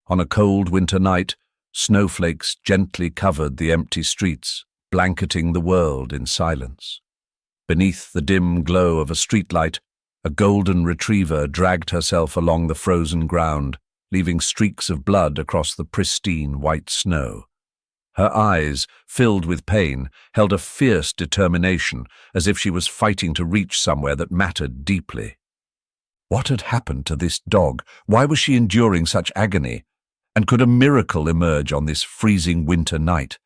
On a cold winter night, snowflakes gently covered the empty streets, blanketing the world in silence. Beneath the dim glow of a streetlight, a golden retriever dragged herself along the frozen ground, leaving streaks of blood across the pristine white snow. Her eyes, filled with pain, held a fierce determination, as if she was fighting to reach somewhere that mattered deeply. What had happened to this dog? Why was she enduring such agony? And could a miracle emerge on this freezing winter night?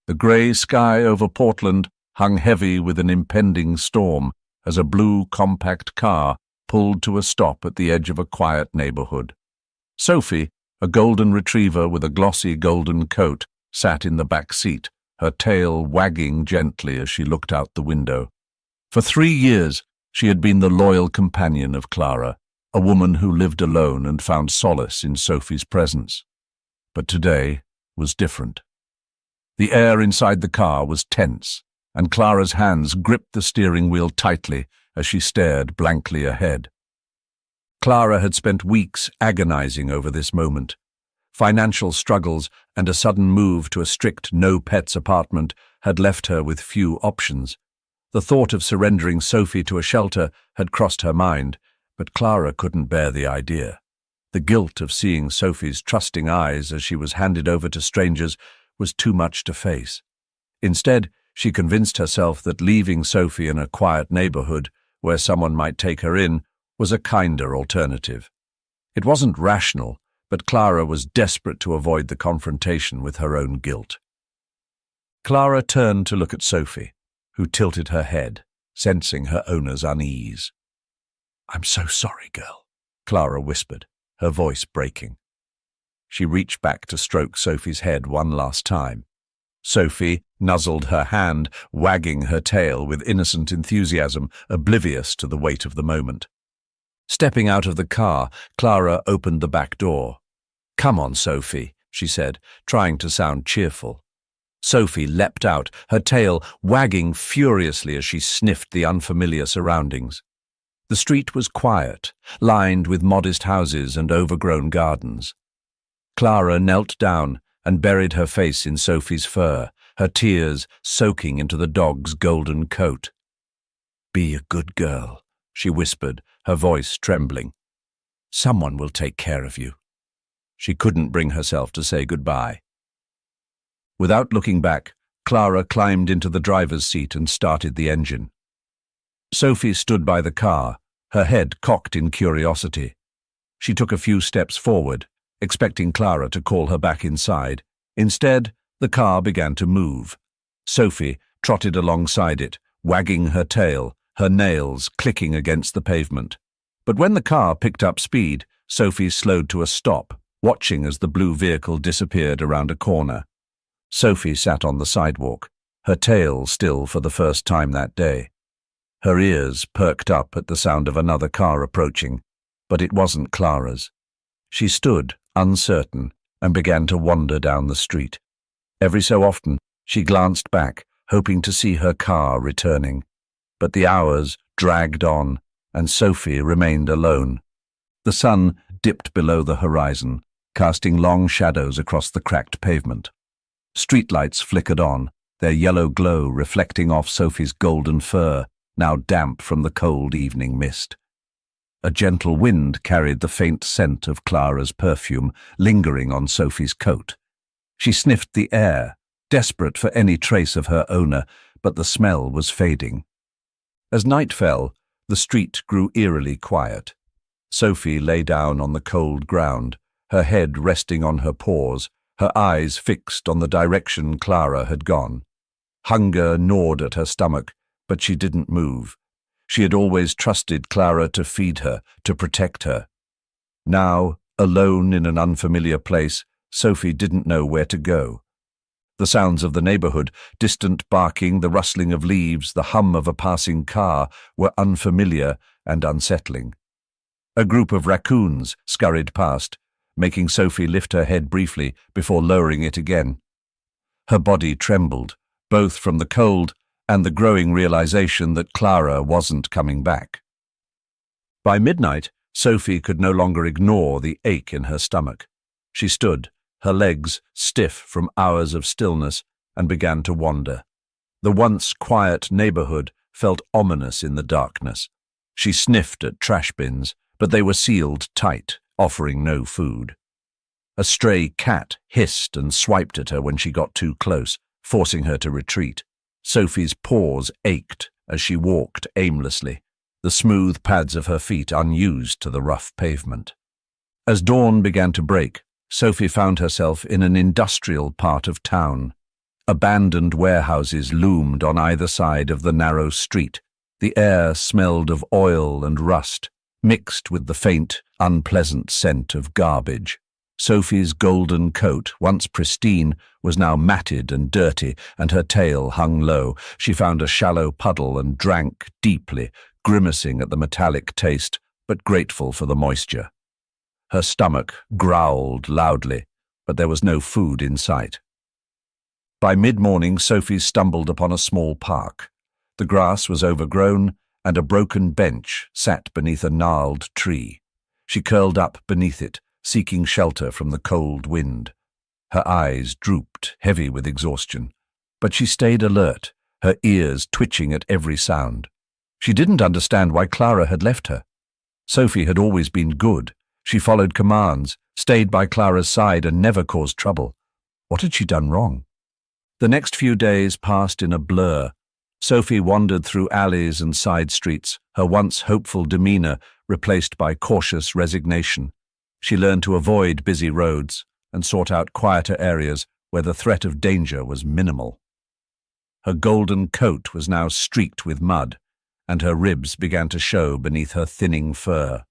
The grey sky over Portland hung heavy with an impending storm as a blue compact car pulled to a stop at the edge of a quiet neighborhood. Sophie, a golden retriever with a glossy golden coat, sat in the back seat, her tail wagging gently as she looked out the window. For 3 years, she had been the loyal companion of Clara, a woman who lived alone and found solace in Sophie's presence. But today was different. The air inside the car was tense, and Clara's hands gripped the steering wheel tightly as she stared blankly ahead. Clara had spent weeks agonizing over this moment. Financial struggles and a sudden move to a strict no-pets apartment had left her with few options. The thought of surrendering Sophie to a shelter had crossed her mind, but Clara couldn't bear the idea. The guilt of seeing Sophie's trusting eyes as she was handed over to strangers was too much to face. Instead, she convinced herself that leaving Sophie in a quiet neighborhood where someone might take her in was a kinder alternative. It wasn't rational, but Clara was desperate to avoid the confrontation with her own guilt. Clara turned to look at Sophie, who tilted her head, sensing her owner's unease. "I'm so sorry, girl," Clara whispered, her voice breaking. She reached back to stroke Sophie's head one last time. Sophie nuzzled her hand, wagging her tail with innocent enthusiasm, oblivious to the weight of the moment. Stepping out of the car, Clara opened the back door. "Come on, Sophie," she said, trying to sound cheerful. Sophie leapt out, her tail wagging furiously as she sniffed the unfamiliar surroundings. The street was quiet, lined with modest houses and overgrown gardens. Clara knelt down and buried her face in Sophie's fur, her tears soaking into the dog's golden coat. "Be a good girl," she whispered, her voice trembling. "Someone will take care of you." She couldn't bring herself to say goodbye. Without looking back, Clara climbed into the driver's seat and started the engine. Sophie stood by the car, her head cocked in curiosity. She took a few steps forward, expecting Clara to call her back inside. Instead, the car began to move. Sophie trotted alongside it, wagging her tail, her nails clicking against the pavement. But when the car picked up speed, Sophie slowed to a stop, watching as the blue vehicle disappeared around a corner. Sophie sat on the sidewalk, her tail still for the first time that day. Her ears perked up at the sound of another car approaching, but it wasn't Clara's. She stood, uncertain, and began to wander down the street. Every so often, she glanced back, hoping to see her car returning. But the hours dragged on, and Sophie remained alone. The sun dipped below the horizon, casting long shadows across the cracked pavement. Streetlights flickered on, their yellow glow reflecting off Sophie's golden fur, now damp from the cold evening mist. A gentle wind carried the faint scent of Clara's perfume, lingering on Sophie's coat. She sniffed the air, desperate for any trace of her owner, but the smell was fading. As night fell, the street grew eerily quiet. Sophie lay down on the cold ground, her head resting on her paws, her eyes fixed on the direction Clara had gone. Hunger gnawed at her stomach, but she didn't move. She had always trusted Clara to feed her, to protect her. Now, alone in an unfamiliar place, Sophie didn't know where to go. The sounds of the neighborhood, distant barking, the rustling of leaves, the hum of a passing car, were unfamiliar and unsettling. A group of raccoons scurried past, making Sophie lift her head briefly before lowering it again. Her body trembled, both from the cold and the growing realization that Clara wasn't coming back. By midnight, Sophie could no longer ignore the ache in her stomach. She stood, her legs stiff from hours of stillness, and began to wander. The once quiet neighborhood felt ominous in the darkness. She sniffed at trash bins, but they were sealed tight, offering no food. A stray cat hissed and swiped at her when she got too close, forcing her to retreat. Sophie's paws ached as she walked aimlessly, the smooth pads of her feet unused to the rough pavement. As dawn began to break, Sophie found herself in an industrial part of town. Abandoned warehouses loomed on either side of the narrow street. The air smelled of oil and rust, mixed with the faint, unpleasant scent of garbage. Sophie's golden coat, once pristine, was now matted and dirty, and her tail hung low. She found a shallow puddle and drank deeply, grimacing at the metallic taste, but grateful for the moisture. Her stomach growled loudly, but there was no food in sight. By mid-morning, Sophie stumbled upon a small park. The grass was overgrown, and a broken bench sat beneath a gnarled tree. She curled up beneath it, seeking shelter from the cold wind. Her eyes drooped, heavy with exhaustion, but she stayed alert, her ears twitching at every sound. She didn't understand why Clara had left her. Sophie had always been good. She followed commands, stayed by Clara's side, and never caused trouble. What had she done wrong? The next few days passed in a blur. Sophie wandered through alleys and side streets, her once hopeful demeanor replaced by cautious resignation. She learned to avoid busy roads and sought out quieter areas where the threat of danger was minimal. Her golden coat was now streaked with mud, and her ribs began to show beneath her thinning fur.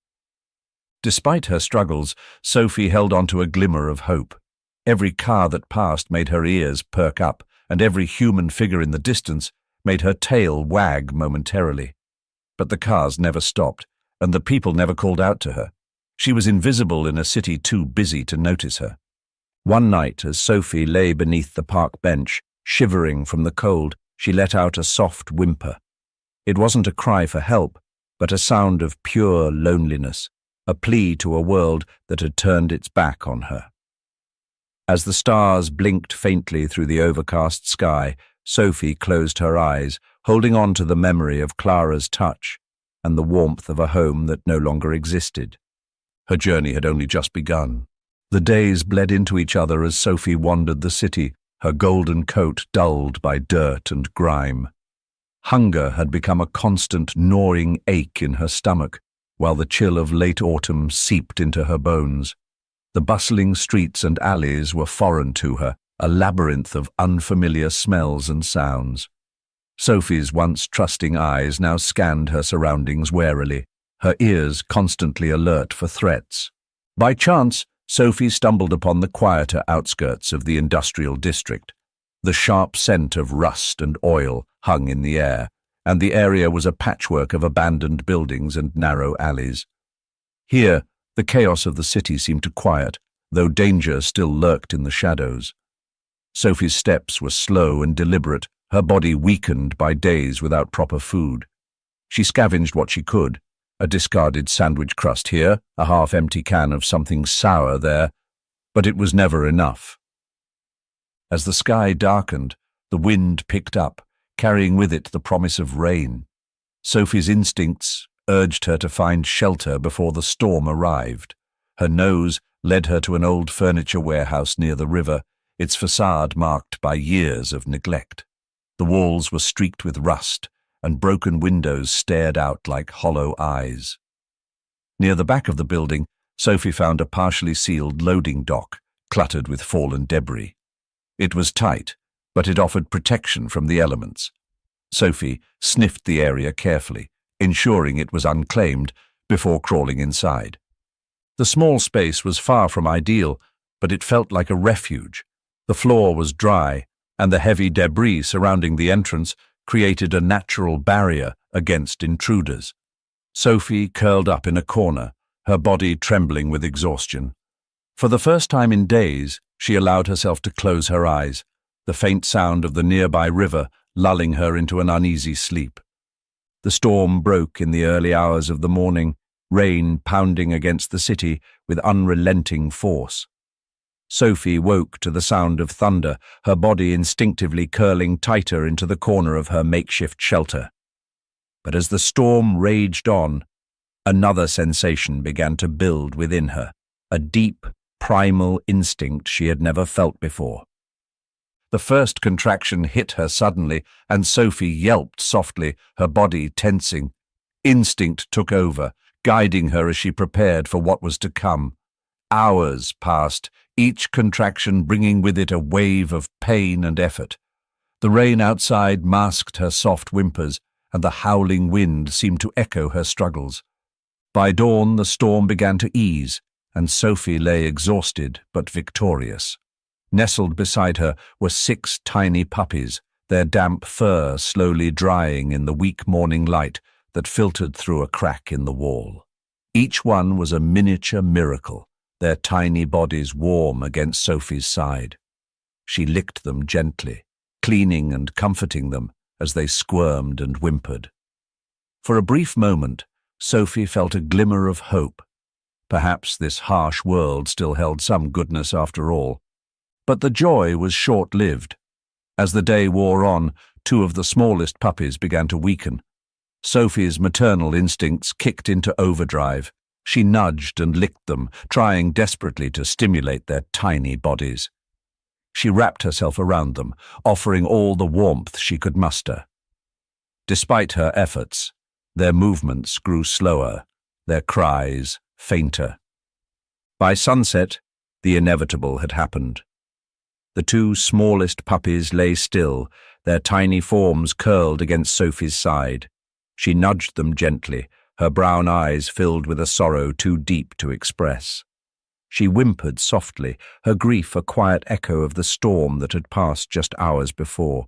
Despite her struggles, Sophie held on to a glimmer of hope. Every car that passed made her ears perk up, and every human figure in the distance made her tail wag momentarily. But the cars never stopped, and the people never called out to her. She was invisible in a city too busy to notice her. One night, as Sophie lay beneath the park bench, shivering from the cold, she let out a soft whimper. It wasn't a cry for help, but a sound of pure loneliness, a plea to a world that had turned its back on her. As the stars blinked faintly through the overcast sky, Sophie closed her eyes, holding on to the memory of Clara's touch and the warmth of a home that no longer existed. Her journey had only just begun. The days bled into each other as Sophie wandered the city, her golden coat dulled by dirt and grime. Hunger had become a constant gnawing ache in her stomach, while the chill of late autumn seeped into her bones. The bustling streets and alleys were foreign to her, a labyrinth of unfamiliar smells and sounds. Sophie's once trusting eyes now scanned her surroundings warily, her ears constantly alert for threats. By chance, Sophie stumbled upon the quieter outskirts of the industrial district. The sharp scent of rust and oil hung in the air, and the area was a patchwork of abandoned buildings and narrow alleys. Here, the chaos of the city seemed to quiet, though danger still lurked in the shadows. Sophie's steps were slow and deliberate, her body weakened by days without proper food. She scavenged what she could, a discarded sandwich crust here, a half-empty can of something sour there, but it was never enough. As the sky darkened, the wind picked up, carrying with it the promise of rain. Sophie's instincts urged her to find shelter before the storm arrived. Her nose led her to an old furniture warehouse near the river, its facade marked by years of neglect. The walls were streaked with rust, and broken windows stared out like hollow eyes. Near the back of the building, Sophie found a partially sealed loading dock, cluttered with fallen debris. It was tight, but it offered protection from the elements. Sophie sniffed the area carefully, ensuring it was unclaimed before crawling inside. The small space was far from ideal, but it felt like a refuge. The floor was dry, and the heavy debris surrounding the entrance created a natural barrier against intruders. Sophie curled up in a corner, her body trembling with exhaustion. For the first time in days, she allowed herself to close her eyes, the faint sound of the nearby river lulling her into an uneasy sleep. The storm broke in the early hours of the morning, rain pounding against the city with unrelenting force. Sophie woke to the sound of thunder, her body instinctively curling tighter into the corner of her makeshift shelter. But as the storm raged on, another sensation began to build within her, a deep, primal instinct she had never felt before. The first contraction hit her suddenly, and Sophie yelped softly, her body tensing. Instinct took over, guiding her as she prepared for what was to come. Hours passed, each contraction bringing with it a wave of pain and effort. The rain outside masked her soft whimpers, and the howling wind seemed to echo her struggles. By dawn, the storm began to ease, and Sophie lay exhausted but victorious. Nestled beside her were 6 tiny puppies, their damp fur slowly drying in the weak morning light that filtered through a crack in the wall. Each one was a miniature miracle, their tiny bodies warm against Sophie's side. She licked them gently, cleaning and comforting them as they squirmed and whimpered. For a brief moment, Sophie felt a glimmer of hope. Perhaps this harsh world still held some goodness after all. But the joy was short-lived. As the day wore on, 2 of the smallest puppies began to weaken. Sophie's maternal instincts kicked into overdrive. She nudged and licked them, trying desperately to stimulate their tiny bodies. She wrapped herself around them, offering all the warmth she could muster. Despite her efforts, their movements grew slower, their cries fainter. By sunset, the inevitable had happened. The 2 smallest puppies lay still, their tiny forms curled against Sophie's side. She nudged them gently, her brown eyes filled with a sorrow too deep to express. She whimpered softly, her grief a quiet echo of the storm that had passed just hours before.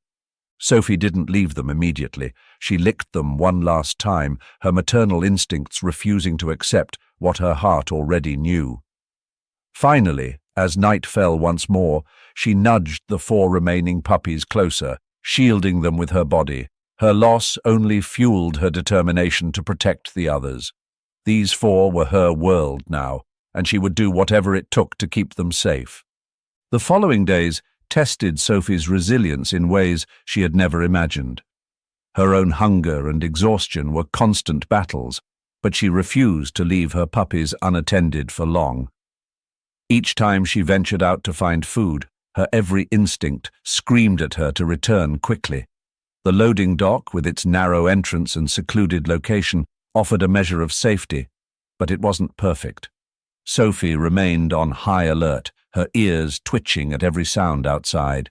Sophie didn't leave them immediately. She licked them one last time, her maternal instincts refusing to accept what her heart already knew. Finally, as night fell once more, she nudged the 4 remaining puppies closer, shielding them with her body. Her loss only fueled her determination to protect the others. These 4 were her world now, and she would do whatever it took to keep them safe. The following days tested Sophie's resilience in ways she had never imagined. Her own hunger and exhaustion were constant battles, but she refused to leave her puppies unattended for long. Each time she ventured out to find food, her every instinct screamed at her to return quickly. The loading dock, with its narrow entrance and secluded location, offered a measure of safety, but it wasn't perfect. Sophie remained on high alert, her ears twitching at every sound outside.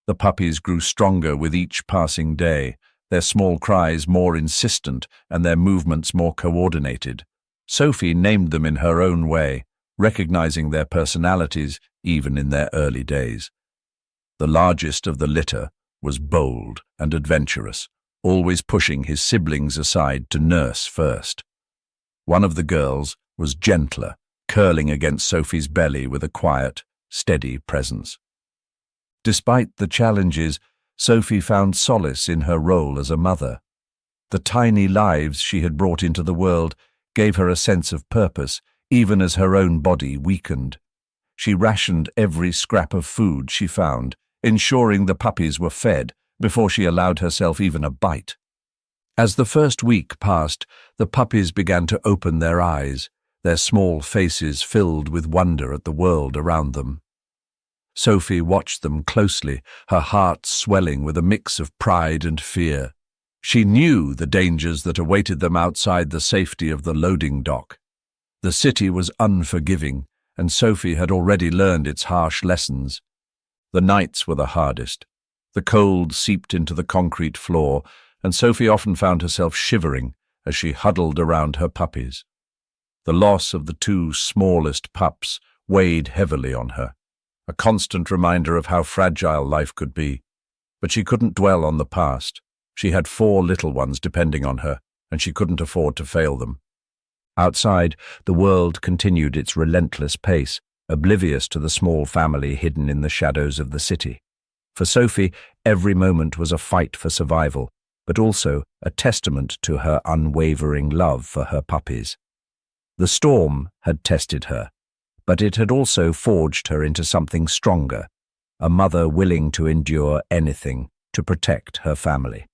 The puppies grew stronger with each passing day, their small cries more insistent and their movements more coordinated. Sophie named them in her own way, recognizing their personalities even in their early days. The largest of the litter was bold and adventurous, always pushing his siblings aside to nurse first. One of the girls was gentler, curling against Sophie's belly with a quiet, steady presence. Despite the challenges, Sophie found solace in her role as a mother. The tiny lives she had brought into the world gave her a sense of purpose, even as her own body weakened. She rationed every scrap of food she found, ensuring the puppies were fed before she allowed herself even a bite. As the first week passed, the puppies began to open their eyes, their small faces filled with wonder at the world around them. Sophie watched them closely, her heart swelling with a mix of pride and fear. She knew the dangers that awaited them outside the safety of the loading dock. The city was unforgiving, and Sophie had already learned its harsh lessons. The nights were the hardest. The cold seeped into the concrete floor, and Sophie often found herself shivering as she huddled around her puppies. The loss of the 2 smallest pups weighed heavily on her, a constant reminder of how fragile life could be. But she couldn't dwell on the past. She had 4 little ones depending on her, and she couldn't afford to fail them. Outside, the world continued its relentless pace, oblivious to the small family hidden in the shadows of the city. For Sophie, every moment was a fight for survival, but also a testament to her unwavering love for her puppies. The storm had tested her, but it had also forged her into something stronger, a mother willing to endure anything to protect her family.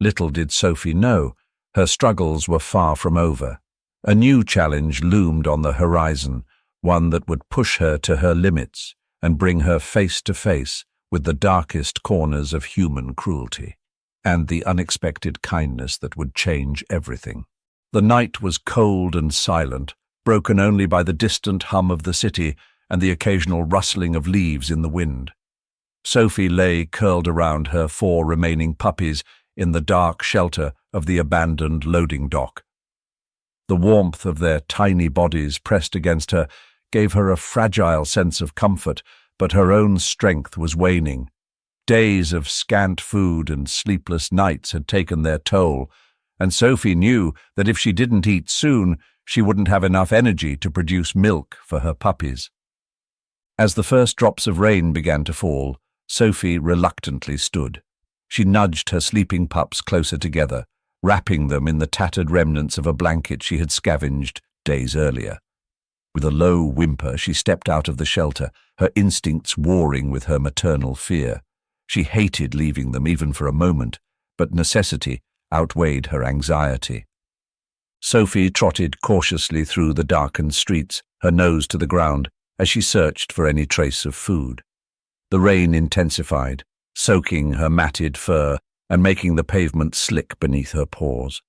Little did Sophie know, her struggles were far from over. A new challenge loomed on the horizon, one that would push her to her limits and bring her face to face with the darkest corners of human cruelty, and the unexpected kindness that would change everything. The night was cold and silent, broken only by the distant hum of the city and the occasional rustling of leaves in the wind. Sophie lay curled around her 4 remaining puppies in the dark shelter of the abandoned loading dock. The warmth of their tiny bodies pressed against her gave her a fragile sense of comfort, but her own strength was waning. Days of scant food and sleepless nights had taken their toll, and Sophie knew that if she didn't eat soon, she wouldn't have enough energy to produce milk for her puppies. As the first drops of rain began to fall, Sophie reluctantly stood. She nudged her sleeping pups closer together, wrapping them in the tattered remnants of a blanket she had scavenged days earlier. With a low whimper, she stepped out of the shelter, her instincts warring with her maternal fear. She hated leaving them even for a moment, but necessity outweighed her anxiety. Sophie trotted cautiously through the darkened streets, her nose to the ground, as she searched for any trace of food. The rain intensified, soaking her matted fur and making the pavement slick beneath her paws.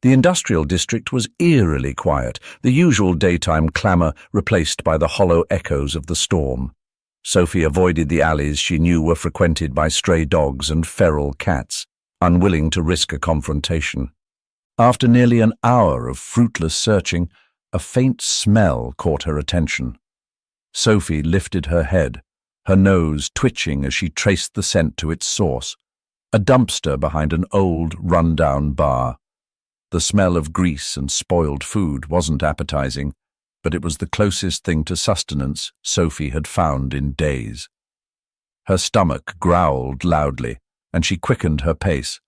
The industrial district was eerily quiet, the usual daytime clamour replaced by the hollow echoes of the storm. Sophie avoided the alleys she knew were frequented by stray dogs and feral cats, unwilling to risk a confrontation. After nearly an hour of fruitless searching, a faint smell caught her attention. Sophie lifted her head, her nose twitching as she traced the scent to its source, a dumpster behind an old, run-down bar. The smell of grease and spoiled food wasn't appetizing, but it was the closest thing to sustenance Sophie had found in days. Her stomach growled loudly, and she quickened her pace.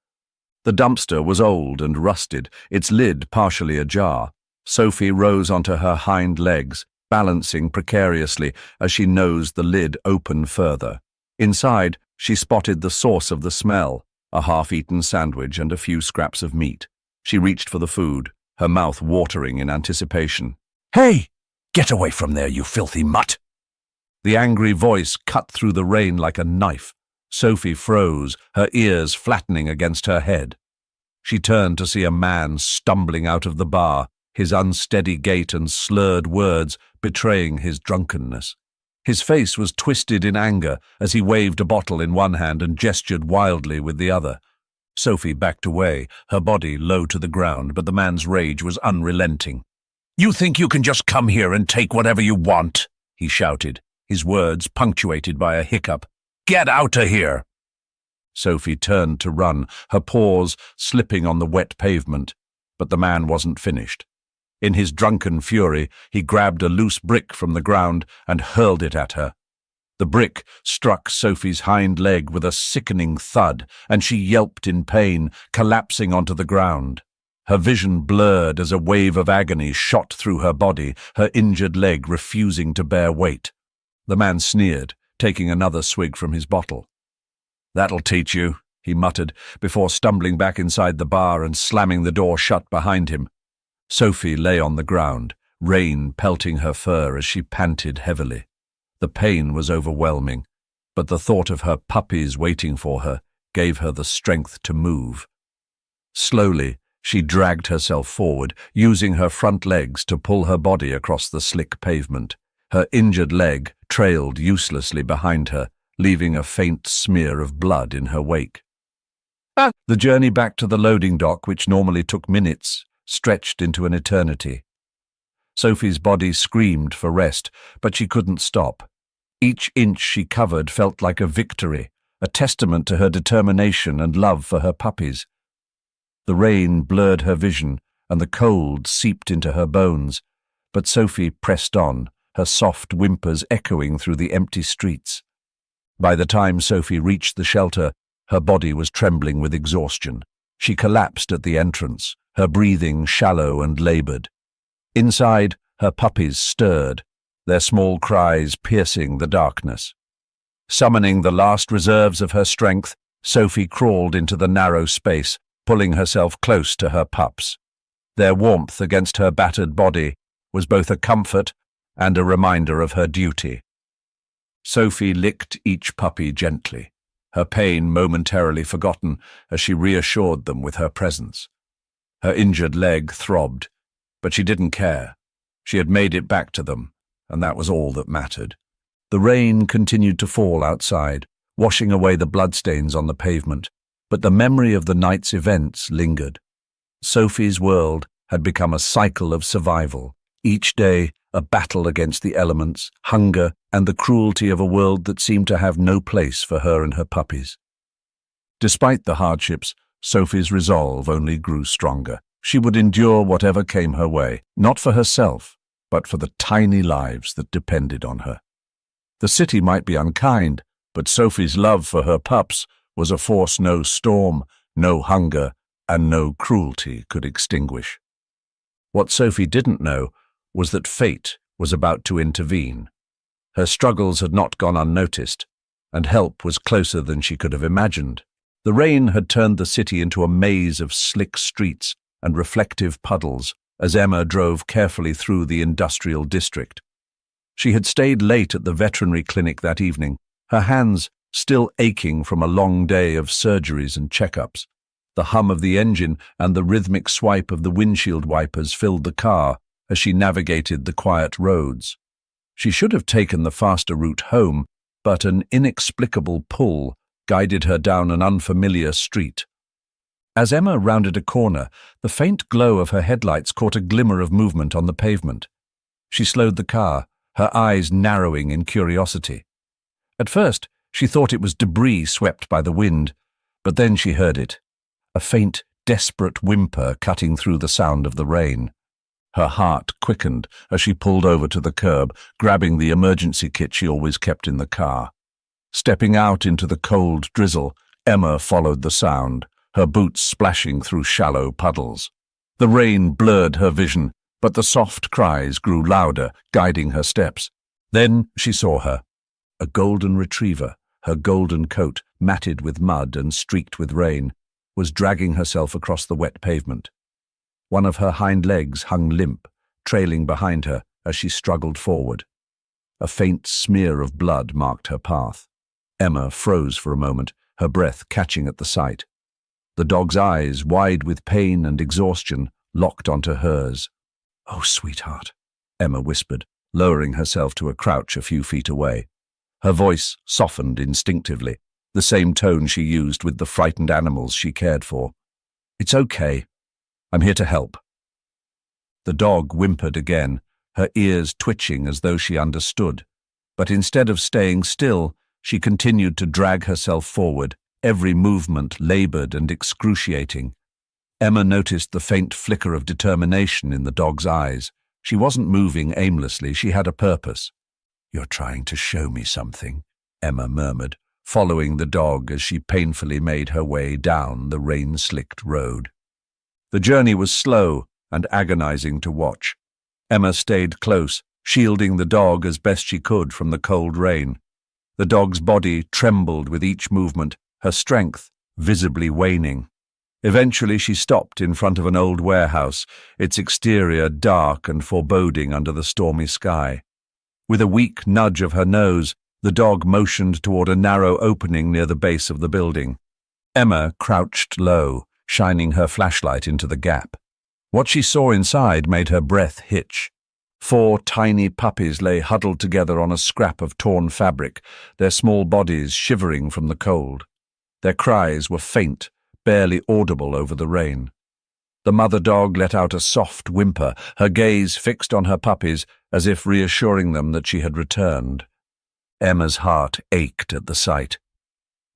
The dumpster was old and rusted, its lid partially ajar. Sophie rose onto her hind legs, balancing precariously as she nosed the lid open further. Inside, she spotted the source of the smell, a half-eaten sandwich and a few scraps of meat. She reached for the food, her mouth watering in anticipation. "Hey! Get away from there, you filthy mutt!" The angry voice cut through the rain like a knife. Sophie froze, her ears flattening against her head. She turned to see a man stumbling out of the bar, his unsteady gait and slurred words betraying his drunkenness. His face was twisted in anger as he waved a bottle in one hand and gestured wildly with the other. Sophie backed away, her body low to the ground, but the man's rage was unrelenting. "You think you can just come here and take whatever you want?" he shouted, his words punctuated by a hiccup. "Get out of here!" Sophie turned to run, her paws slipping on the wet pavement, but the man wasn't finished. In his drunken fury, he grabbed a loose brick from the ground and hurled it at her. The brick struck Sophie's hind leg with a sickening thud, and she yelped in pain, collapsing onto the ground. Her vision blurred as a wave of agony shot through her body, her injured leg refusing to bear weight. The man sneered, taking another swig from his bottle. "That'll teach you," he muttered, before stumbling back inside the bar and slamming the door shut behind him. Sophie lay on the ground, rain pelting her fur as she panted heavily. The pain was overwhelming, but the thought of her puppies waiting for her gave her the strength to move. Slowly, she dragged herself forward, using her front legs to pull her body across the slick pavement. Her injured leg trailed uselessly behind her, leaving a faint smear of blood in her wake. The journey back to the loading dock, which normally took minutes, stretched into an eternity. Sophie's body screamed for rest, but she couldn't stop. Each inch she covered felt like a victory, a testament to her determination and love for her puppies. The rain blurred her vision, and the cold seeped into her bones, but Sophie pressed on, her soft whimpers echoing through the empty streets. By the time Sophie reached the shelter, her body was trembling with exhaustion. She collapsed at the entrance, her breathing shallow and laboured. Inside, her puppies stirred, their small cries piercing the darkness. Summoning the last reserves of her strength, Sophie crawled into the narrow space, pulling herself close to her pups. Their warmth against her battered body was both a comfort and a reminder of her duty. Sophie licked each puppy gently, her pain momentarily forgotten as she reassured them with her presence. Her injured leg throbbed, but she didn't care. She had made it back to them, and that was all that mattered. The rain continued to fall outside, washing away the bloodstains on the pavement, but the memory of the night's events lingered. Sophie's world had become a cycle of survival, each day a battle against the elements, hunger, and the cruelty of a world that seemed to have no place for her and her puppies. Despite the hardships, Sophie's resolve only grew stronger. She would endure whatever came her way, not for herself, but for the tiny lives that depended on her. The city might be unkind, but Sophie's love for her pups was a force no storm, no hunger, and no cruelty could extinguish. What Sophie didn't know was that fate was about to intervene. Her struggles had not gone unnoticed, and help was closer than she could have imagined. The rain had turned the city into a maze of slick streets and reflective puddles as Emma drove carefully through the industrial district. She had stayed late at the veterinary clinic that evening, her hands still aching from a long day of surgeries and checkups. The hum of the engine and the rhythmic swipe of the windshield wipers filled the car as she navigated the quiet roads. She should have taken the faster route home, but an inexplicable pull guided her down an unfamiliar street. As Emma rounded a corner, the faint glow of her headlights caught a glimmer of movement on the pavement. She slowed the car, her eyes narrowing in curiosity. At first, she thought it was debris swept by the wind, but then she heard it, a faint, desperate whimper cutting through the sound of the rain. Her heart quickened as she pulled over to the curb, grabbing the emergency kit she always kept in the car. Stepping out into the cold drizzle, Emma followed the sound, her boots splashing through shallow puddles. The rain blurred her vision, but the soft cries grew louder, guiding her steps. Then she saw her, a golden retriever, her golden coat, matted with mud and streaked with rain, was dragging herself across the wet pavement. One of her hind legs hung limp, trailing behind her as she struggled forward. A faint smear of blood marked her path. Emma froze for a moment, her breath catching at the sight. The dog's eyes, wide with pain and exhaustion, locked onto hers. "Oh, sweetheart," Emma whispered, lowering herself to a crouch a few feet away. Her voice softened instinctively, the same tone she used with the frightened animals she cared for. "It's okay. I'm here to help." The dog whimpered again, her ears twitching as though she understood. But instead of staying still, she continued to drag herself forward, every movement labored and excruciating. Emma noticed the faint flicker of determination in the dog's eyes. She wasn't moving aimlessly, she had a purpose. "You're trying to show me something," Emma murmured, following the dog as she painfully made her way down the rain-slicked road. The journey was slow and agonizing to watch. Emma stayed close, shielding the dog as best she could from the cold rain. The dog's body trembled with each movement, her strength visibly waning. Eventually she stopped in front of an old warehouse, its exterior dark and foreboding under the stormy sky. With a weak nudge of her nose, the dog motioned toward a narrow opening near the base of the building. Emma crouched low, shining her flashlight into the gap. What she saw inside made her breath hitch. 4 tiny puppies lay huddled together on a scrap of torn fabric, their small bodies shivering from the cold. Their cries were faint, barely audible over the rain. The mother dog let out a soft whimper, her gaze fixed on her puppies as if reassuring them that she had returned. Emma's heart ached at the sight.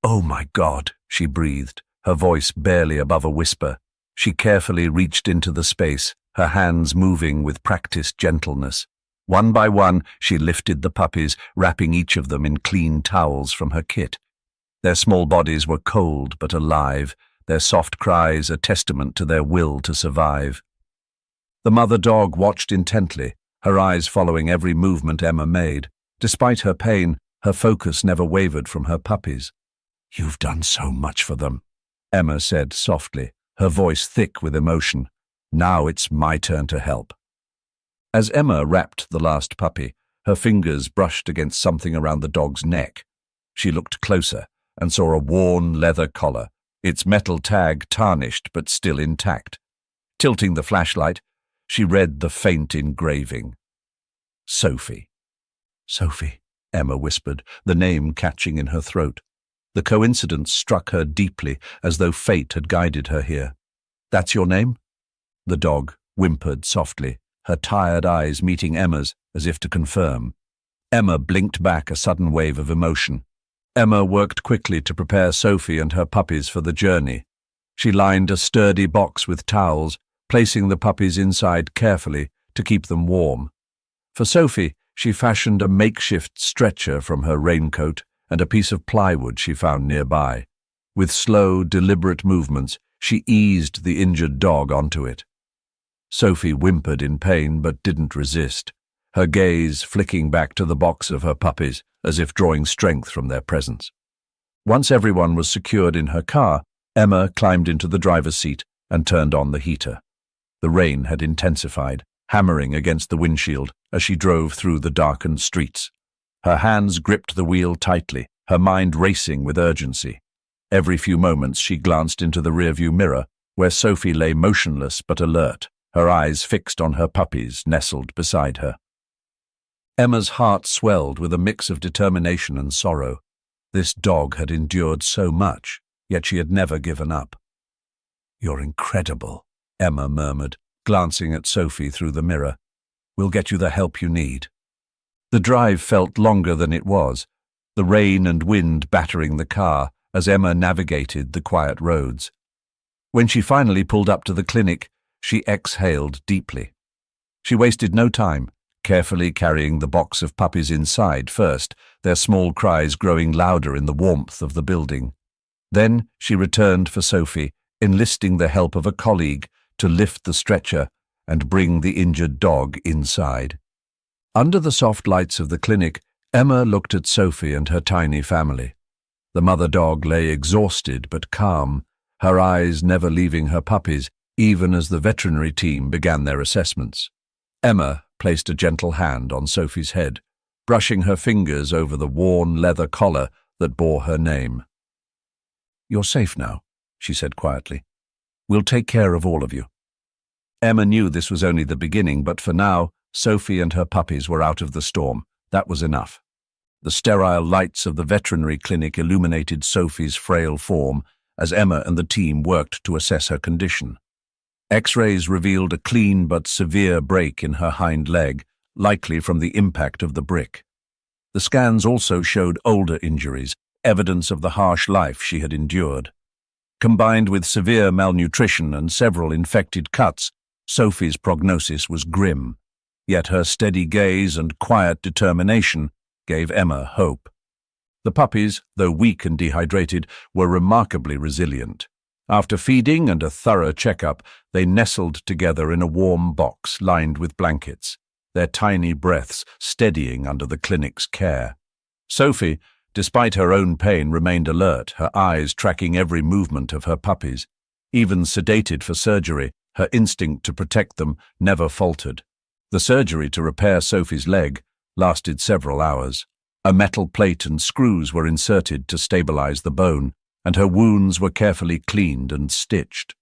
"Oh my God," she breathed, her voice barely above a whisper. She carefully reached into the space, her hands moving with practiced gentleness. One by one, she lifted the puppies, wrapping each of them in clean towels from her kit. Their small bodies were cold but alive, their soft cries a testament to their will to survive. The mother dog watched intently, her eyes following every movement Emma made. Despite her pain, her focus never wavered from her puppies. "You've done so much for them," Emma said softly, her voice thick with emotion. "Now it's my turn to help." As Emma wrapped the last puppy, her fingers brushed against something around the dog's neck. She looked closer and saw a worn leather collar, its metal tag tarnished but still intact. Tilting the flashlight, she read the faint engraving. Sophie. "Sophie," Emma whispered, the name catching in her throat. The coincidence struck her deeply, as though fate had guided her here. "That's your name?" The dog whimpered softly, her tired eyes meeting Emma's as if to confirm. Emma blinked back a sudden wave of emotion. Emma worked quickly to prepare Sophie and her puppies for the journey. She lined a sturdy box with towels, placing the puppies inside carefully to keep them warm. For Sophie, she fashioned a makeshift stretcher from her raincoat and a piece of plywood she found nearby. With slow, deliberate movements, she eased the injured dog onto it. Sophie whimpered in pain but didn't resist, her gaze flicking back to the box of her puppies as if drawing strength from their presence. Once everyone was secured in her car, Emma climbed into the driver's seat and turned on the heater. The rain had intensified, hammering against the windshield as she drove through the darkened streets. Her hands gripped the wheel tightly, her mind racing with urgency. Every few moments she glanced into the rearview mirror, where Sophie lay motionless but alert, her eyes fixed on her puppies nestled beside her. Emma's heart swelled with a mix of determination and sorrow. This dog had endured so much, yet she had never given up. "You're incredible," Emma murmured, glancing at Sophie through the mirror. "We'll get you the help you need." The drive felt longer than it was, the rain and wind battering the car as Emma navigated the quiet roads. When she finally pulled up to the clinic, she exhaled deeply. She wasted no time, carefully carrying the box of puppies inside first, their small cries growing louder in the warmth of the building. Then she returned for Sophie, enlisting the help of a colleague to lift the stretcher and bring the injured dog inside. Under the soft lights of the clinic, Emma looked at Sophie and her tiny family. The mother dog lay exhausted but calm, her eyes never leaving her puppies, even as the veterinary team began their assessments. Emma placed a gentle hand on Sophie's head, brushing her fingers over the worn leather collar that bore her name. "You're safe now," she said quietly. "We'll take care of all of you." Emma knew this was only the beginning, but for now, Sophie and her puppies were out of the storm. That was enough. The sterile lights of the veterinary clinic illuminated Sophie's frail form as Emma and the team worked to assess her condition. X-rays revealed a clean but severe break in her hind leg, likely from the impact of the brick. The scans also showed older injuries, evidence of the harsh life she had endured. Combined with severe malnutrition and several infected cuts, Sophie's prognosis was grim. Yet her steady gaze and quiet determination gave Emma hope. The puppies, though weak and dehydrated, were remarkably resilient. After feeding and a thorough checkup, they nestled together in a warm box lined with blankets, their tiny breaths steadying under the clinic's care. Sophie, despite her own pain, remained alert, her eyes tracking every movement of her puppies. Even sedated for surgery, her instinct to protect them never faltered. The surgery to repair Sophie's leg lasted several hours. A metal plate and screws were inserted to stabilize the bone, and her wounds were carefully cleaned and stitched.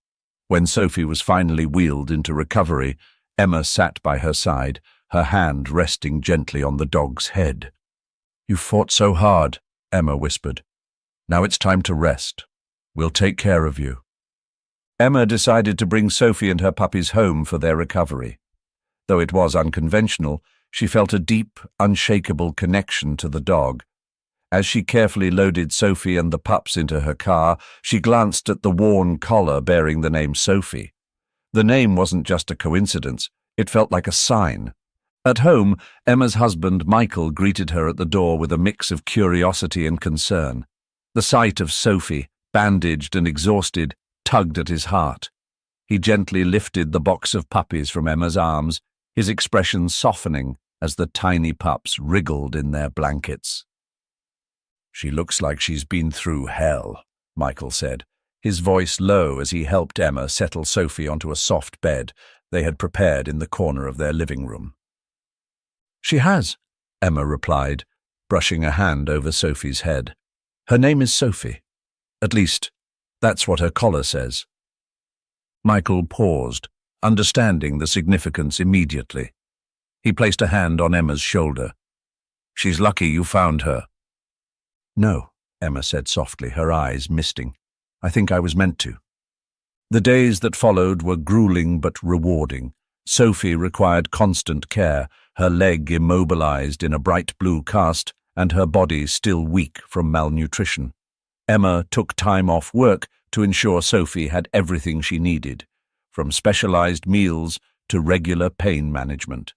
When Sophie was finally wheeled into recovery, Emma sat by her side, her hand resting gently on the dog's head. "You fought so hard," Emma whispered. "Now it's time to rest. We'll take care of you." Emma decided to bring Sophie and her puppies home for their recovery. Though it was unconventional, she felt a deep, unshakable connection to the dog. As she carefully loaded Sophie and the pups into her car, she glanced at the worn collar bearing the name Sophie. The name wasn't just a coincidence, it felt like a sign. At home, Emma's husband, Michael, greeted her at the door with a mix of curiosity and concern. The sight of Sophie, bandaged and exhausted, tugged at his heart. He gently lifted the box of puppies from Emma's arms, his expression softening as the tiny pups wriggled in their blankets. "She looks like she's been through hell," Michael said, his voice low as he helped Emma settle Sophie onto a soft bed they had prepared in the corner of their living room. "She has," Emma replied, brushing a hand over Sophie's head. "Her name is Sophie. At least, that's what her collar says." Michael paused, understanding the significance immediately. He placed a hand on Emma's shoulder. "She's lucky you found her." "No," Emma said softly, her eyes misting. "I think I was meant to." The days that followed were grueling but rewarding. Sophie required constant care, her leg immobilized in a bright blue cast and her body still weak from malnutrition. Emma took time off work to ensure Sophie had everything she needed, from specialized meals to regular pain management.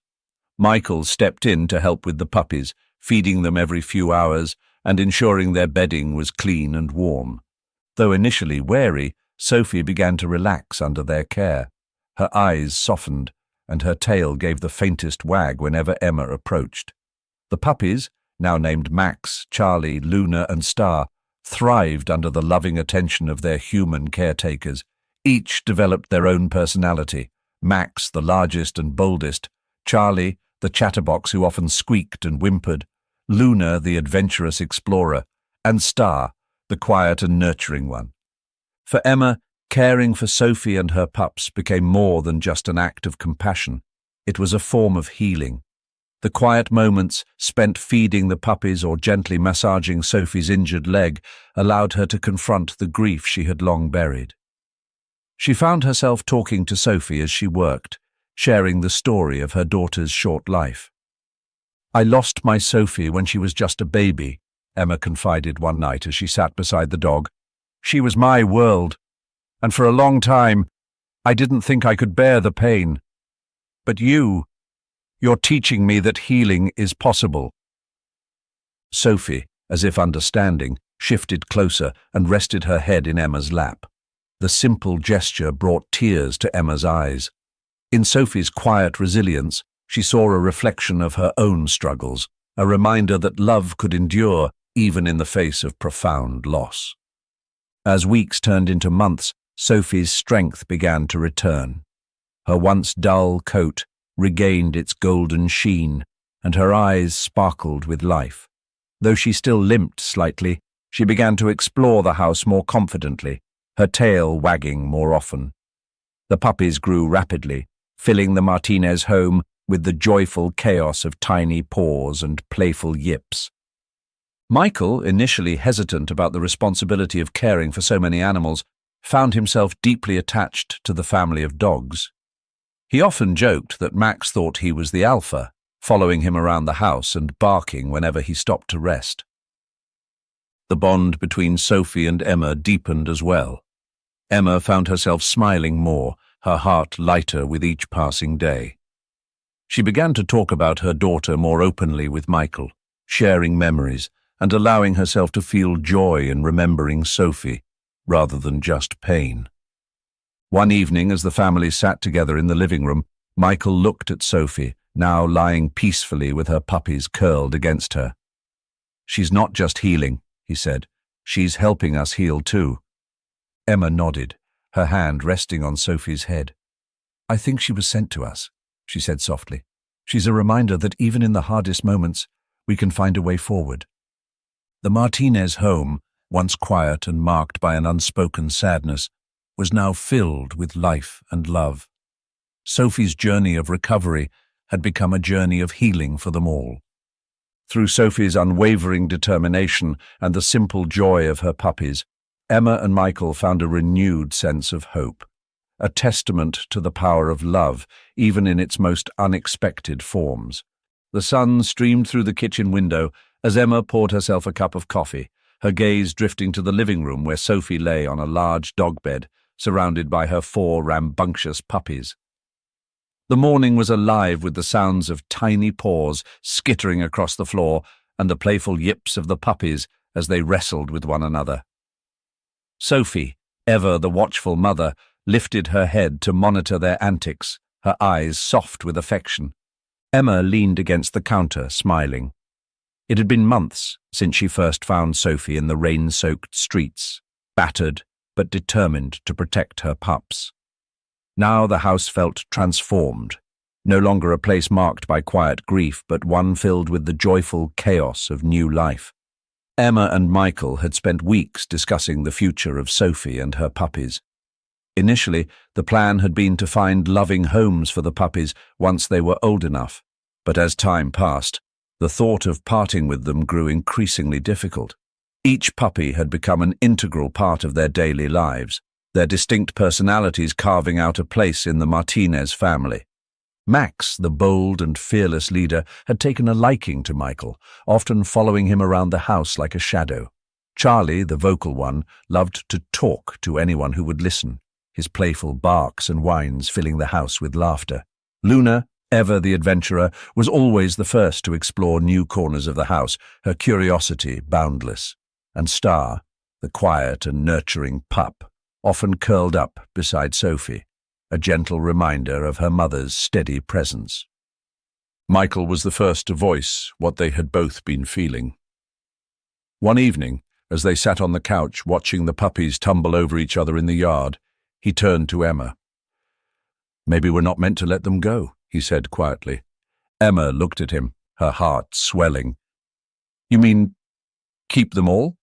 Michael stepped in to help with the puppies, feeding them every few hours and ensuring their bedding was clean and warm. Though initially wary, Sophie began to relax under their care. Her eyes softened, and her tail gave the faintest wag whenever Emma approached. The puppies, now named Max, Charlie, Luna, and Star, thrived under the loving attention of their human caretakers. Each developed their own personality. Max, the largest and boldest; Charlie, the chatterbox who often squeaked and whimpered; Luna, the adventurous explorer; and Star, the quiet and nurturing one. For Emma, caring for Sophie and her pups became more than just an act of compassion. It was a form of healing. The quiet moments spent feeding the puppies or gently massaging Sophie's injured leg allowed her to confront the grief she had long buried. She found herself talking to Sophie as she worked, sharing the story of her daughter's short life. "I lost my Sophie when she was just a baby," Emma confided one night as she sat beside the dog. "She was my world, and for a long time, I didn't think I could bear the pain. But you're teaching me that healing is possible." Sophie, as if understanding, shifted closer and rested her head in Emma's lap. The simple gesture brought tears to Emma's eyes. In Sophie's quiet resilience, she saw a reflection of her own struggles, a reminder that love could endure even in the face of profound loss. As weeks turned into months, Sophie's strength began to return. Her once dull coat regained its golden sheen, and her eyes sparkled with life. Though she still limped slightly, she began to explore the house more confidently, her tail wagging more often. The puppies grew rapidly, filling the Martinez home with the joyful chaos of tiny paws and playful yips. Michael, initially hesitant about the responsibility of caring for so many animals, found himself deeply attached to the family of dogs. He often joked that Max thought he was the alpha, following him around the house and barking whenever he stopped to rest. The bond between Sophie and Emma deepened as well. Emma found herself smiling more, her heart lighter with each passing day. She began to talk about her daughter more openly with Michael, sharing memories and allowing herself to feel joy in remembering Sophie, rather than just pain. One evening, as the family sat together in the living room, Michael looked at Sophie, now lying peacefully with her puppies curled against her. "She's not just healing," he said. "She's helping us heal too." Emma nodded, her hand resting on Sophie's head. "I think she was sent to us," she said softly. "She's a reminder that even in the hardest moments, we can find a way forward." The Martinez home, once quiet and marked by an unspoken sadness, was now filled with life and love. Sophie's journey of recovery had become a journey of healing for them all. Through Sophie's unwavering determination and the simple joy of her puppies, Emma and Michael found a renewed sense of hope, a testament to the power of love, even in its most unexpected forms. The sun streamed through the kitchen window as Emma poured herself a cup of coffee, her gaze drifting to the living room where Sophie lay on a large dog bed, surrounded by her 4 rambunctious puppies. The morning was alive with the sounds of tiny paws skittering across the floor and the playful yips of the puppies as they wrestled with one another. Sophie, ever the watchful mother, lifted her head to monitor their antics, her eyes soft with affection. Emma leaned against the counter, smiling. It had been months since she first found Sophie in the rain-soaked streets, battered but determined to protect her pups. Now the house felt transformed, no longer a place marked by quiet grief, but one filled with the joyful chaos of new life. Emma and Michael had spent weeks discussing the future of Sophie and her puppies. Initially, the plan had been to find loving homes for the puppies once they were old enough, but as time passed, the thought of parting with them grew increasingly difficult. Each puppy had become an integral part of their daily lives, their distinct personalities carving out a place in the Martinez family. Max, the bold and fearless leader, had taken a liking to Michael, often following him around the house like a shadow. Charlie, the vocal one, loved to talk to anyone who would listen, his playful barks and whines filling the house with laughter. Luna, ever the adventurer, was always the first to explore new corners of the house, her curiosity boundless. And Star, the quiet and nurturing pup, often curled up beside Sophie, a gentle reminder of her mother's steady presence. Michael was the first to voice what they had both been feeling. One evening, as they sat on the couch watching the puppies tumble over each other in the yard, he turned to Emma. "Maybe we're not meant to let them go," he said quietly. Emma looked at him, her heart swelling. "You mean keep them all?"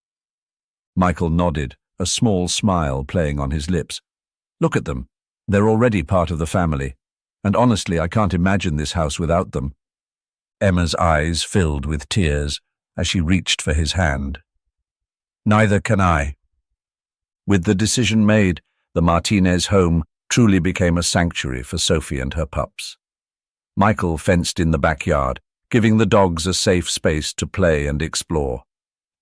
Michael nodded, a small smile playing on his lips. "Look at them. They're already part of the family, and honestly, I can't imagine this house without them." Emma's eyes filled with tears as she reached for his hand. "Neither can I." With the decision made, the Martinez home truly became a sanctuary for Sophie and her pups. Michael fenced in the backyard, giving the dogs a safe space to play and explore.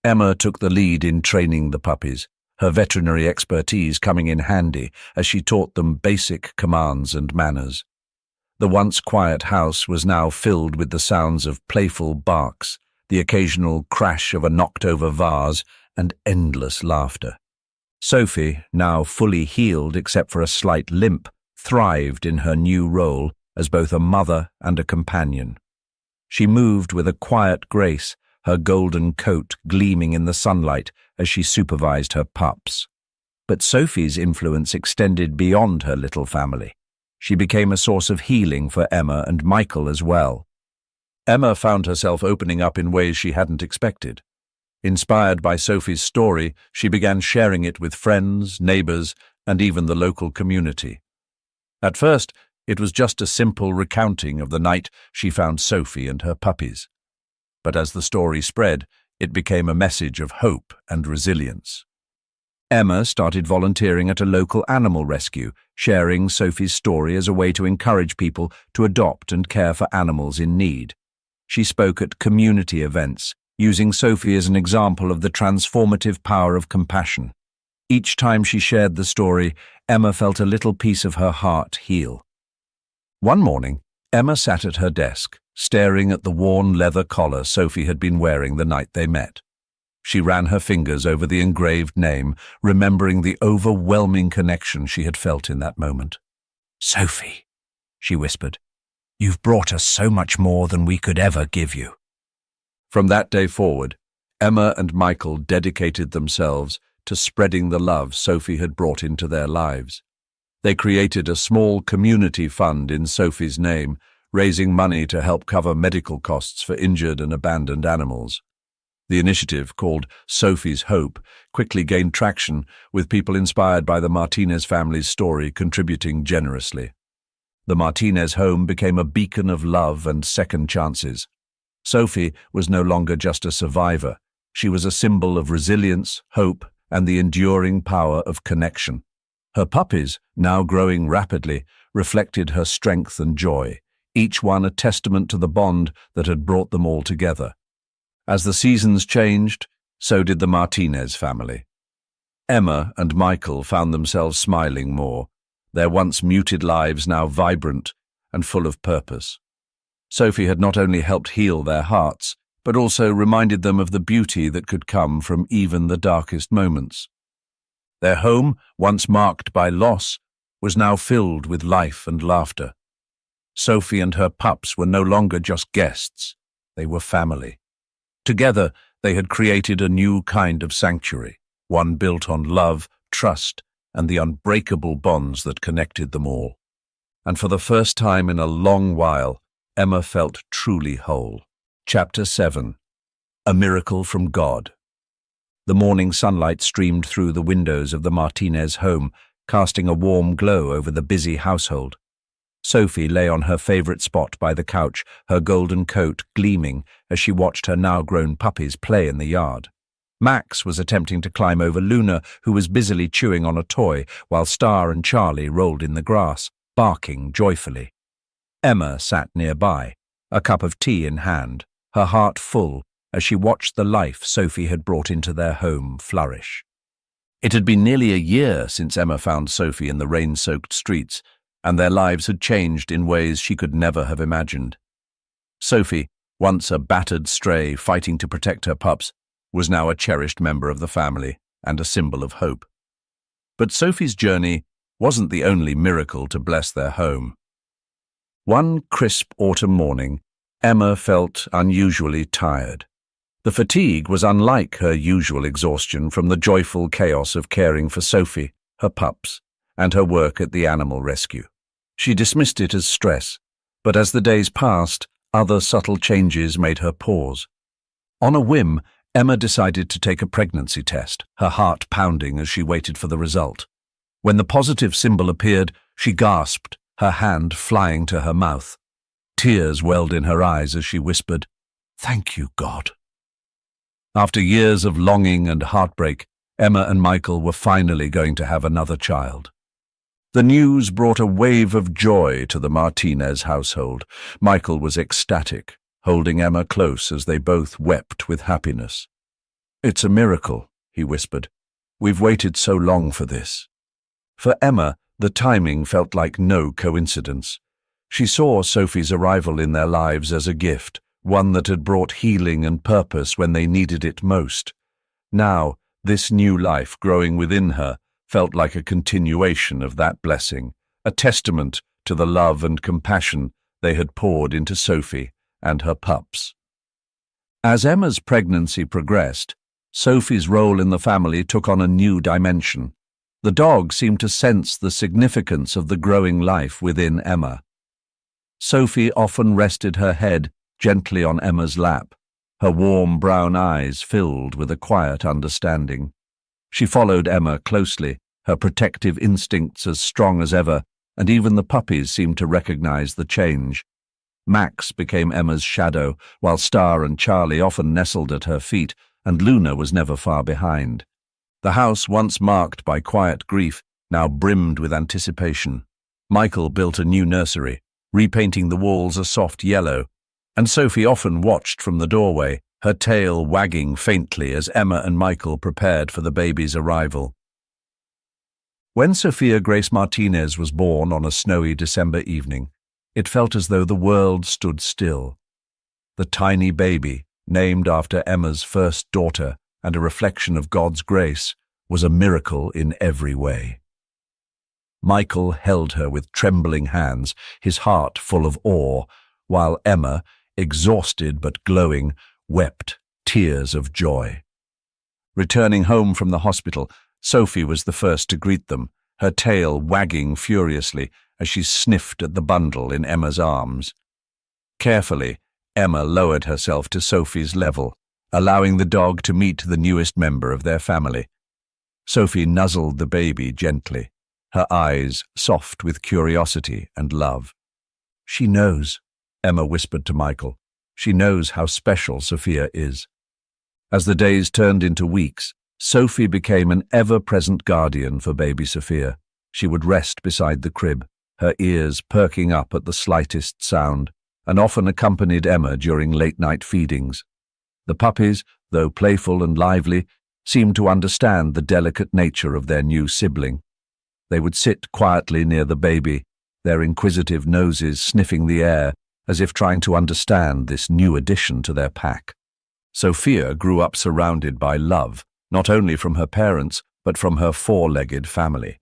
Emma took the lead in training the puppies, her veterinary expertise coming in handy as she taught them basic commands and manners. The once quiet house was now filled with the sounds of playful barks, the occasional crash of a knocked-over vase, and endless laughter. Sophie, now fully healed except for a slight limp, thrived in her new role as both a mother and a companion. She moved with a quiet grace, her golden coat gleaming in the sunlight as she supervised her pups. But Sophie's influence extended beyond her little family. She became a source of healing for Emma and Michael as well. Emma found herself opening up in ways she hadn't expected. Inspired by Sophie's story, she began sharing it with friends, neighbors, and even the local community. At first, it was just a simple recounting of the night she found Sophie and her puppies. But as the story spread, it became a message of hope and resilience. Emma started volunteering at a local animal rescue, sharing Sophie's story as a way to encourage people to adopt and care for animals in need. She spoke at community events, using Sophie as an example of the transformative power of compassion. Each time she shared the story, Emma felt a little piece of her heart heal. One morning, Emma sat at her desk, staring at the worn leather collar Sophie had been wearing the night they met. She ran her fingers over the engraved name, remembering the overwhelming connection she had felt in that moment. "Sophie," she whispered, "you've brought us so much more than we could ever give you." From that day forward, Emma and Michael dedicated themselves to spreading the love Sophie had brought into their lives. They created a small community fund in Sophie's name, raising money to help cover medical costs for injured and abandoned animals. The initiative, called Sophie's Hope, quickly gained traction, with people inspired by the Martinez family's story contributing generously. The Martinez home became a beacon of love and second chances. Sophie was no longer just a survivor. She was a symbol of resilience, hope, and the enduring power of connection. Her puppies, now growing rapidly, reflected her strength and joy, each one a testament to the bond that had brought them all together. As the seasons changed, so did the Martinez family. Emma and Michael found themselves smiling more, their once muted lives now vibrant and full of purpose. Sophie had not only helped heal their hearts, but also reminded them of the beauty that could come from even the darkest moments. Their home, once marked by loss, was now filled with life and laughter. Sophie and her pups were no longer just guests. They were family. Together, they had created a new kind of sanctuary, one built on love, trust, and the unbreakable bonds that connected them all. And for the first time in a long while, Emma felt truly whole. Chapter 7. A Miracle from God. The morning sunlight streamed through the windows of the Martinez home, casting a warm glow over the busy household. Sophie lay on her favorite spot by the couch, her golden coat gleaming as she watched her now-grown puppies play in the yard. Max was attempting to climb over Luna, who was busily chewing on a toy, while Star and Charlie rolled in the grass, barking joyfully. Emma sat nearby, a cup of tea in hand, her heart full as she watched the life Sophie had brought into their home flourish. It had been nearly a year since Emma found Sophie in the rain-soaked streets, and their lives had changed in ways she could never have imagined. Sophie, once a battered stray fighting to protect her pups, was now a cherished member of the family and a symbol of hope. But Sophie's journey wasn't the only miracle to bless their home. One crisp autumn morning, Emma felt unusually tired. The fatigue was unlike her usual exhaustion from the joyful chaos of caring for Sophie, her pups, and her work at the animal rescue. She dismissed it as stress, but as the days passed, other subtle changes made her pause. On a whim, Emma decided to take a pregnancy test, her heart pounding as she waited for the result. When the positive symbol appeared, she gasped, her hand flying to her mouth. Tears welled in her eyes as she whispered, "Thank you, God." After years of longing and heartbreak, Emma and Michael were finally going to have another child. The news brought a wave of joy to the Martinez household. Michael was ecstatic, holding Emma close as they both wept with happiness. "It's a miracle," he whispered. "We've waited so long for this." For Emma, the timing felt like no coincidence. She saw Sophie's arrival in their lives as a gift, one that had brought healing and purpose when they needed it most. Now, this new life growing within her felt like a continuation of that blessing, a testament to the love and compassion they had poured into Sophie and her pups. As Emma's pregnancy progressed, Sophie's role in the family took on a new dimension. The dog seemed to sense the significance of the growing life within Emma. Sophie often rested her head gently on Emma's lap, her warm brown eyes filled with a quiet understanding. She followed Emma closely, her protective instincts as strong as ever, and even the puppies seemed to recognize the change. Max became Emma's shadow, while Star and Charlie often nestled at her feet, and Luna was never far behind. The house, once marked by quiet grief, now brimmed with anticipation. Michael built a new nursery, repainting the walls a soft yellow, and Sophie often watched from the doorway, her tail wagging faintly as Emma and Michael prepared for the baby's arrival. When Sophia Grace Martinez was born on a snowy December evening, it felt as though the world stood still. The tiny baby, named after Emma's first daughter and a reflection of God's grace, was a miracle in every way. Michael held her with trembling hands, his heart full of awe, while Emma, exhausted but glowing, wept tears of joy. Returning home from the hospital, Sophie was the first to greet them, her tail wagging furiously as she sniffed at the bundle in Emma's arms. Carefully, Emma lowered herself to Sophie's level, allowing the dog to meet the newest member of their family. Sophie nuzzled the baby gently, her eyes soft with curiosity and love. "She knows," Emma whispered to Michael. "She knows how special Sophia is." As the days turned into weeks, Sophie became an ever-present guardian for baby Sophia. She would rest beside the crib, her ears perking up at the slightest sound, and often accompanied Emma during late-night feedings. The puppies, though playful and lively, seemed to understand the delicate nature of their new sibling. They would sit quietly near the baby, their inquisitive noses sniffing the air as if trying to understand this new addition to their pack. Sophia grew up surrounded by love, not only from her parents, but from her four-legged family.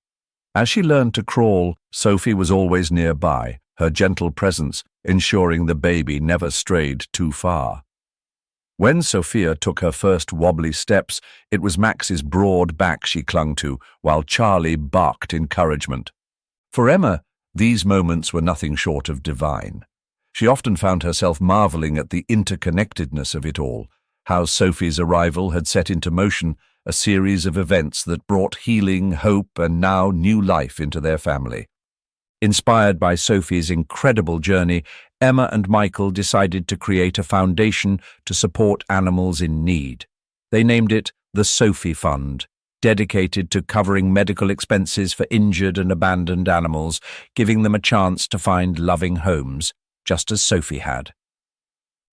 As she learned to crawl, Sophie was always nearby, her gentle presence ensuring the baby never strayed too far. When Sophia took her first wobbly steps, it was Max's broad back she clung to, while Charlie barked encouragement. For Emma, these moments were nothing short of divine. She often found herself marveling at the interconnectedness of it all, how Sophie's arrival had set into motion a series of events that brought healing, hope, and now new life into their family. Inspired by Sophie's incredible journey, Emma and Michael decided to create a foundation to support animals in need. They named it the Sophie Fund, dedicated to covering medical expenses for injured and abandoned animals, giving them a chance to find loving homes, just as Sophie had.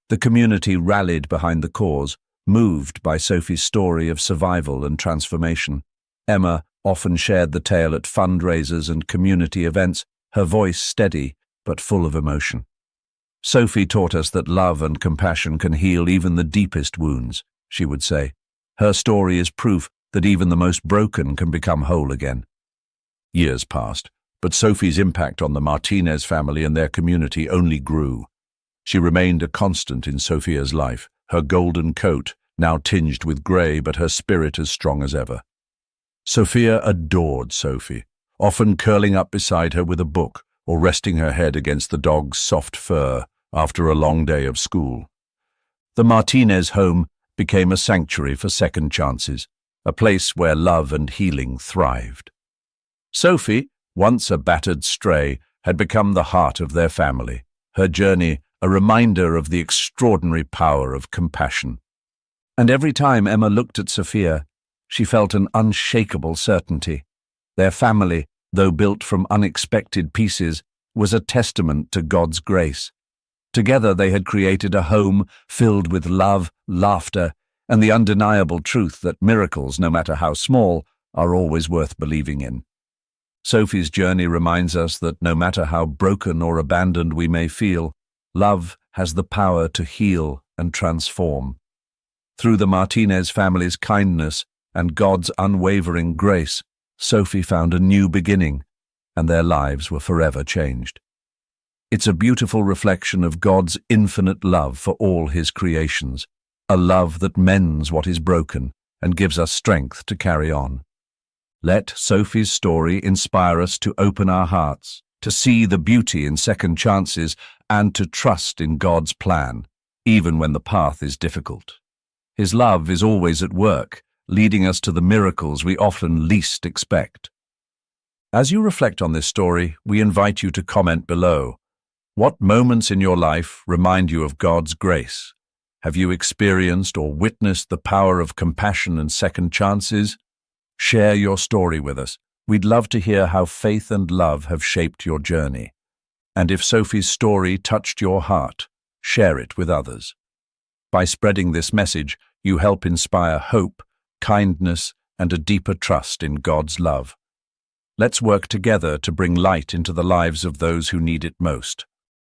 The community rallied behind the cause, moved by Sophie's story of survival and transformation. Emma often shared the tale at fundraisers and community events, her voice steady but full of emotion. Sophie taught us that love and compassion can heal even the deepest wounds, she would say. Her story is proof that even the most broken can become whole again. Years passed, but Sophie's impact on the Martinez family and their community only grew. She remained a constant in Sophia's life, her golden coat now tinged with grey but her spirit as strong as ever. Sophia adored Sophie, often curling up beside her with a book or resting her head against the dog's soft fur after a long day of school. The Martinez home became a sanctuary for second chances, a place where love and healing thrived. Sophie, once a battered stray, had become the heart of their family, her journey a reminder of the extraordinary power of compassion. And every time Emma looked at Sophia, she felt an unshakable certainty. Their family, though built from unexpected pieces, was a testament to God's grace. Together they had created a home filled with love, laughter, and the undeniable truth that miracles, no matter how small, are always worth believing in. Sophie's journey reminds us that no matter how broken or abandoned we may feel, love has the power to heal and transform. Through the Martinez family's kindness and God's unwavering grace, Sophie found a new beginning, and their lives were forever changed. It's a beautiful reflection of God's infinite love for all his creations, a love that mends what is broken and gives us strength to carry on. Let Sophie's story inspire us to open our hearts, to see the beauty in second chances, and to trust in God's plan, even when the path is difficult. His love is always at work, leading us to the miracles we often least expect. As you reflect on this story, we invite you to comment below. What moments in your life remind you of God's grace? Have you experienced or witnessed the power of compassion and second chances? Share your story with us. We'd love to hear how faith and love have shaped your journey. And if Sophie's story touched your heart, share it with others. By spreading this message, you help inspire hope, kindness, and a deeper trust in God's love. Let's work together to bring light into the lives of those who need it most.